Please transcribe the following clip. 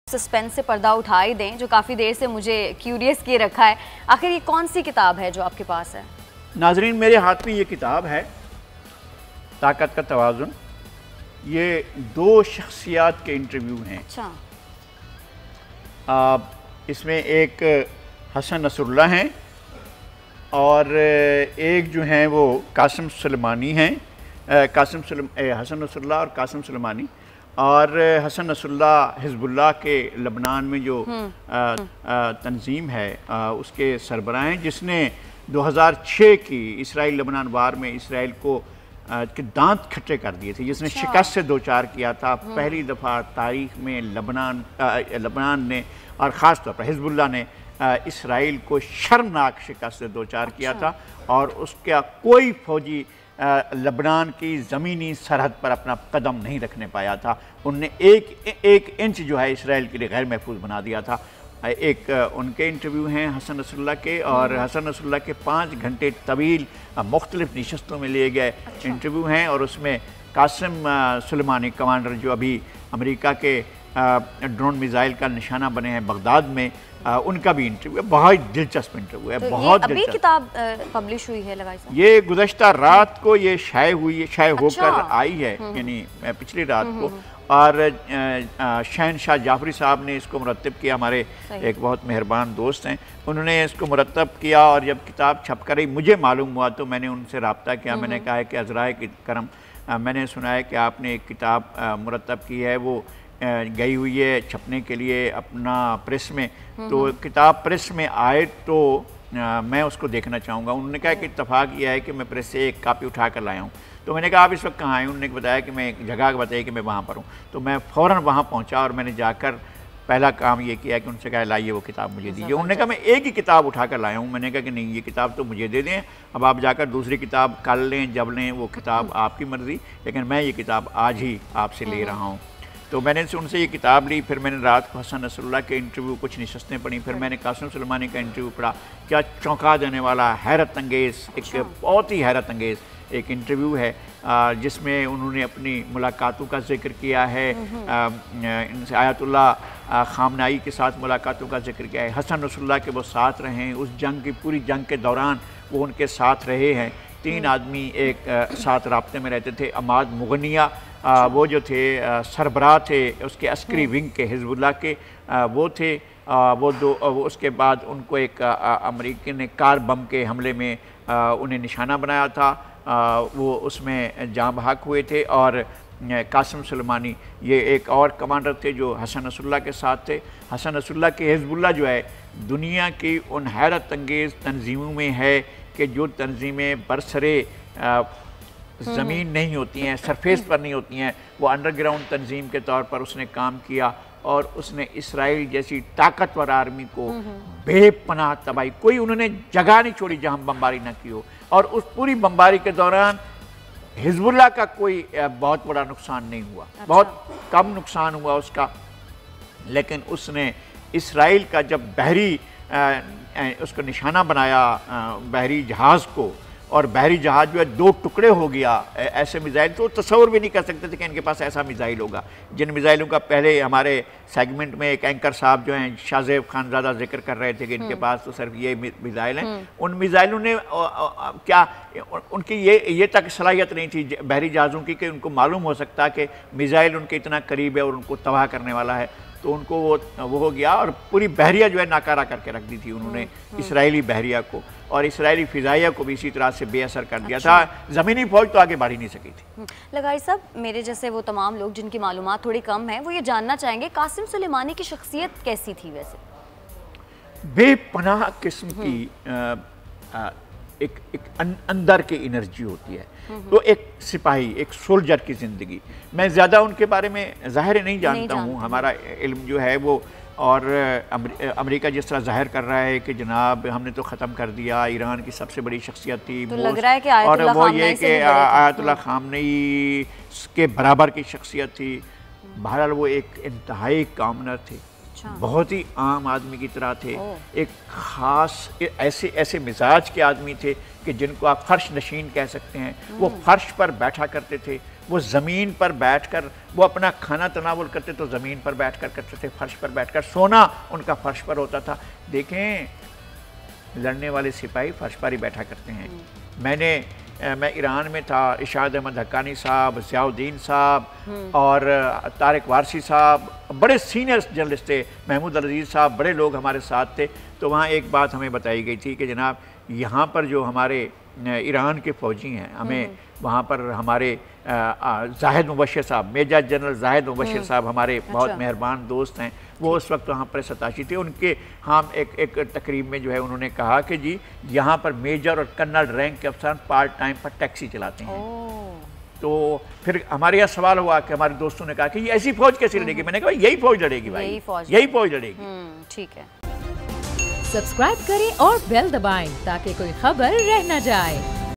Suspense से पर्दा उठा ही दें, जो काफ़ी देर से मुझे क्यूरियस किए रखा है। आखिर ये कौन सी किताब है जो आपके पास है? नाजरीन, मेरे हाथ में ये किताब है ताकत का तवाज़ुन। ये दो शख्सियात के इंटरव्यू हैं। अच्छा। इसमें एक हसन नसरुल्लाह हैं और एक जो हैं वो कासिम सुलेमानी हैं। हसन नसरुल्लाह और कासिम सुलेमानी। और हसन नसरुल्लाह हिज़्बुल्लाह के लबनान में जो तंजीम है उसके सरबराह हैं, जिसने 2006 की इसराइल लबनान वार में इसराइल को के दांत खट्टे कर दिए थे, जिसने शिकस्त से दो चार किया था। पहली दफ़ा तारीख़ में लबनान ने और ख़ास तौर पर हिज़्बुल्लाह ने इसराइल को शर्मनाक शिकस्त से दो चार किया था और उसका कोई फ़ौजी लबनान की ज़मीनी सरहद पर अपना कदम नहीं रखने पाया था। उनने एक इंच जो है इसराइल के लिए गैर महफूज बना दिया था। एक उनके इंटरव्यू हैं हसन नसरुल्लाह के, और हसन नसरुल्लाह के 5 घंटे तवील मुख्तलिफ नशस्तों में लिए गए इंटरव्यू हैं। और उसमें कासिम सुलेमानी कमांडर जो अभी अमेरिका के ड्रोन मिसाइल का निशाना बने हैं बगदाद में, उनका भी इंटरव्यू है। बहुत दिलचस्प इंटरव्यू है। तो बहुत अभी किताब पब्लिश हुई है लगाई साहब? ये गुज़श्ता रात को ये शाये होकर आई है, यानी पिछली रात को। और शहनशाह जाफरी साहब ने इसको मुरत्तब किया, हमारे एक बहुत मेहरबान दोस्त हैं, उन्होंने इसको मुरत्तब किया। और जब किताब छप कर मुझे मालूम हुआ तो मैंने उनसे रब्ता किया। मैंने कहा है कि अज़राए की करम, मैंने सुना है कि आपने एक किताब मुरत्तब की है, वो गई हुई है छपने के लिए अपना प्रेस में, तो किताब प्रेस में आए तो मैं उसको देखना चाहूँगा। उन्होंने कहा कि इत्तफाक यह है कि मैं प्रेस से एक कापी उठा कर लाया हूँ। तो मैंने कहा आप इस वक्त कहाँ आए? उन्होंने बताया कि मैं एक जगह बताई कि मैं वहाँ पर हूँ। तो मैं फ़ौरन वहाँ पहुँचा और मैंने जाकर पहला काम ये किया कि उनसे कहा लाइए वो किताब मुझे दीजिए। उन्होंने कहा मैं एक ही किताब उठा कर लाया हूँ। मैंने कहा कि नहीं, ये किताब तो मुझे दे दें, अब आप जाकर दूसरी किताब कल लें, जब लें, वो किताब आपकी मर्ज़ी, लेकिन मैं ये किताब आज ही आपसे ले रहा हूँ। तो मैंने उनसे ये किताब ली। फिर मैंने रात को हसन नसरुल्लाह के इंटरव्यू कुछ नशस्तें पढ़ी। फिर मैंने कासिम सुलेमानी का इंटरव्यू पढ़ा। क्या चौंका देने वाला, हैरत अंगेज़, एक बहुत ही हैरत अंगेज़ एक इंटरव्यू है जिसमें उन्होंने अपनी मुलाकातों का जिक्र किया है। इनसे आयतुल्लाह ख़ामनाई के साथ मुलाकातों का जिक्र किया है। हसन नसरुल्लाह के वो साथ रहे हैं, उस जंग की पूरी जंग के दौरान वो उनके साथ रहे हैं। 3 आदमी एक साथ राब्ते में रहते थे। अमाद मुगनिया वो जो थे सरबराह थे उसके अस्करी विंग के, हिज़्बुल्लाह के वो थे। उसके बाद उनको एक अमेरिकी ने कार बम के हमले में उन्हें निशाना बनाया था, वो उसमें जाँ बहक हुए थे। और कासिम सुलेमानी ये एक और कमांडर थे जो हसन नसरुल्लाह के साथ थे। हसन नसरुल्लाह के हिज़्बुल्लाह जो है दुनिया की उन हैरत अंगेज़ तंजीमों में है कि जो तंजीमें बरसरे ज़मीन नहीं होती हैं, सरफेस पर नहीं होती हैं, वो अंडरग्राउंड तंजीम के तौर पर उसने काम किया। और उसने इसराइल जैसी ताकतवर आर्मी को बेपनाह तबाही, कोई उन्होंने जगह नहीं छोड़ी जहाँ बमबारी ना की हो। और उस पूरी बमबारी के दौरान हिज़्बुल्लाह का कोई बहुत बड़ा नुकसान नहीं हुआ। बहुत कम नुकसान हुआ उसका। लेकिन उसने इसराइल का जब बहरी उसको निशाना बनाया, बहरी जहाज़ को, और बहरी जहाज़ जो है 2 टुकड़े हो गया। ऐसे मिज़ाइल तो तस्वर भी नहीं कर सकते थे कि इनके पास ऐसा मिज़ाइल होगा। जिन मिज़ाइलों का पहले हमारे सेगमेंट में एक एंकर साहब जो हैं शाहज़ेब खानज़ादा जिक्र कर रहे थे कि इनके पास तो सिर्फ ये मिज़ाइल हैं, उन मिज़ाइलों ने क्या उनकी ये तक सलाहियत नहीं थी बहरी जहाज़ों की कि उनको मालूम हो सकता कि मिज़ाइल उनके इतना करीब है और उनको तबाह करने वाला है। तो उनको वो हो गया और पूरी बहरिया जो है नाकारा करके रख दी थी उन्होंने इसराइली बहरिया को, और इसराइली फ़िज़ाइया को भी इसी तरह से बेअसर कर दिया था। ज़मीनी फ़ौज तो आगे बढ़ ही नहीं सकी थी। लगाई साहब, मेरे जैसे वो तमाम लोग जिनकी मालूमात थोड़ी कम है, वो ये जानना चाहेंगे कासिम सुलेमानी की शख्सियत कैसी थी? वैसे बेपनाह किस्म की एक अंदर की एनर्जी होती है। तो एक सिपाही, एक सोल्जर की ज़िंदगी, मैं ज़्यादा उनके बारे में ज़ाहिर नहीं जानता हूँ। हमारा इल्म जो है वो, और अमेरिका जिस तरह जाहिर कर रहा है कि जनाब हमने तो ख़त्म कर दिया, ईरान की सबसे बड़ी शख्सियत थी, तो लग रहा है कि और वो ये कि आयतुल्लाह ख़ामनेई के बराबर की शख्सियत थी। बहरहाल वो एक इंतहाई कामनर थे, बहुत ही आम आदमी की तरह थे। एक ख़ास ऐसे मिजाज के आदमी थे कि जिनको आप फर्श नशीन कह सकते हैं। वो फर्श पर बैठा करते थे, वो ज़मीन पर बैठकर वो अपना खाना तनावुल करते तो ज़मीन पर बैठकर करते थे, फर्श पर बैठकर, सोना उनका फर्श पर होता था। देखें, लड़ने वाले सिपाही फर्श पर ही बैठा करते हैं। मैं ईरान में था, इरशाद अहमद हक्कानी साहब, ज़ियाउद्दीन साहब और तारिक वारसी साहब, बड़े सीनियर जर्नलिस्ट थे, महमूद अजीज़ साहब, बड़े लोग हमारे साथ थे। तो वहाँ एक बात हमें बताई गई थी कि जनाब यहाँ पर जो हमारे ईरान के फ़ौजी हैं, हमें वहाँ पर हमारे जाहिद मुबशर साहब, मेजर जनरल जाहिद मुबशर साहब हमारे बहुत मेहरबान दोस्त हैं, वो उस वक्त वहाँ पर सताशी थे। उनके हम एक तकरीब में जो है उन्होंने कहा कि जी यहाँ पर मेजर और कर्नल रैंक के अफसर पार्ट टाइम पर टैक्सी चलाते हैं। तो फिर हमारे यहाँ सवाल हुआ कि हमारे दोस्तों ने कहा कि ये ऐसी फ़ौज कैसी लड़ेगी? मैंने कहा यही फ़ौज लड़ेगी भाई, यही फ़ौज लड़ेगी। ठीक है, सब्सक्राइब करें और बेल दबाएं ताकि कोई खबर रह न जाए।